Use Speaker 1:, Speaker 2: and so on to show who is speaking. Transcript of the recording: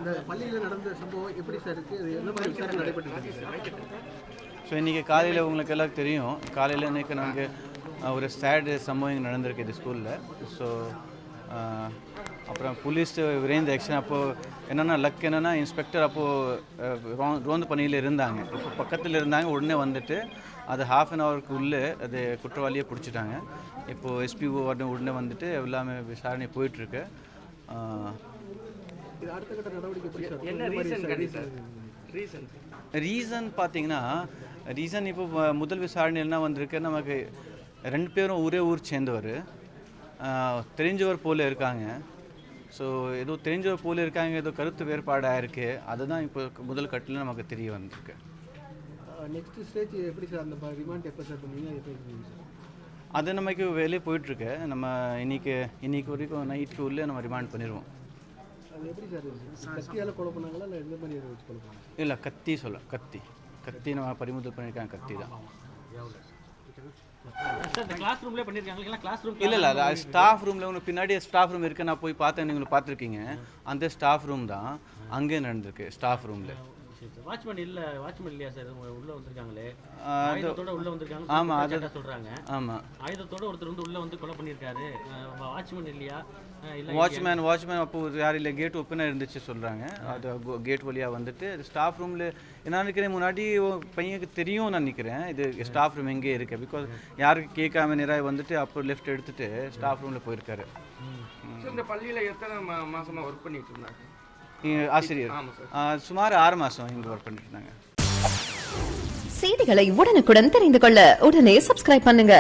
Speaker 1: இந்த பள்ளியில் நடந்த சம்பவம் எப்படி சார் இருக்குது, என்ன மாதிரி விசாரணை நடைபெற்று?
Speaker 2: ஸோ இன்றைக்கி காலையில் உங்களுக்கு எல்லாம் தெரியும், காலையில் இன்றைக்கி நாங்கள் ஒரு சேடு சம்பவம் நடந்திருக்கு இது ஸ்கூலில். ஸோ அப்புறம் போலீஸ் விரைந்த ஆக்ஷன். அப்போது என்னென்னா லக் என்னென்னா இன்ஸ்பெக்டர் அப்போது ரோந்து பணியில் இருந்தாங்க, இப்போ பக்கத்தில் இருந்தாங்க. உடனே வந்துட்டு அது ½ அன் ஹவருக்கு உள்ளே அது குற்றவாளியை பிடிச்சிட்டாங்க. இப்போது எஸ்பிஓ உடனே வந்துட்டு எல்லாமே விசாரணை போயிட்டுருக்கு. ரீசன் பார்த்தீங்கன்னா ரீசன் இப்போ முதல் விசாரணை என்ன வந்திருக்கு, நமக்கு 2 பேரும் ஒரே ஊர் சேர்ந்தவர், தெரிஞ்சவர் போல் இருக்காங்க. ஸோ ஏதோ தெரிஞ்சவர் போல் இருக்காங்க, ஏதோ கருத்து வேறுபாடாக இருக்குது. அதுதான் இப்போ முதல் கட்டில் நமக்கு தெரிய வந்திருக்கு.
Speaker 1: நெக்ஸ்ட் ஸ்டேஜ் எப்படி சார், அந்த ரிமாண்ட் எப்போ சார் பண்ணுவீங்க?
Speaker 2: அது நமக்கு வேலையே போயிட்டுருக்கு. நம்ம இன்னைக்கு வரைக்கும் நைட்டுக்கு உள்ளே நம்ம ரிமாண்ட் பண்ணிடுவோம்.
Speaker 1: அது எப்படி சார், கத்தியால் கொலை பண்ணாங்களா இல்லை எந்த மாதிரி வச்சு கொலை பண்ணாங்க?
Speaker 2: இல்லை கத்தி நம்ம பறிமுதல் பண்ணியிருக்காங்க, கத்தி தான். இல்லை ஸ்டாஃப் ரூமில் ஒன்று பின்னாடி ஸ்டாஃப் ரூம் இருக்குது, நான் போய் பார்த்தேன், நீங்கள் பார்த்துருக்கீங்க. அந்த ஸ்டாஃப் ரூம் தான் அங்கே நடந்திருக்கு, ஸ்டாஃப் ரூமில்.
Speaker 3: வாட்ச்மேன் இல்லையா சார், உள்ள வந்திருக்காங்களே ஆயுதத்தோட உள்ள வந்திருக்காங்க.
Speaker 2: ஆமாம், அதை
Speaker 3: சொல்றாங்க.
Speaker 2: ஆமாம்,
Speaker 3: ஆயுதத்தோட ஒருத்தர் வந்து உள்ள வந்து கொலை பண்ணியிருக்காரு. வாட்ச்மேன் இல்லையா?
Speaker 2: வாட்ச்மேன் அப்போ யாரும் இல்லை, கேட் ஓப்பனாக இருந்துச்சு சொல்கிறாங்க. அது கேட் வழியாக வந்துட்டு ஸ்டாஃப் ரூமில் என்ன நினைக்கிறேன், முன்னாடி பையனுக்கு தெரியும் நான் நினைக்கிறேன் இது ஸ்டாஃப் ரூம் எங்கே இருக்குது. பிகாஸ் யாருக்கு கேட்காம நேராக வந்துட்டு அப்போ லெஃப்ட் எடுத்துகிட்டு ஸ்டாஃப் ரூமில் போயிருக்காரு.
Speaker 4: இந்த பள்ளியில் எத்தனை மாதமாக ஒர்க் பண்ணிட்டு இருந்தாங்க
Speaker 2: ஆசிரியர்? சுமார் 6 மாதம் இங்கே ஒர்க் பண்ணிட்டு இருந்தாங்க.
Speaker 5: செய்திகளை உடனுக்குடன் தெரிந்து கொள்ள உடனே சப்ஸ்கிரைப் பண்ணுங்க.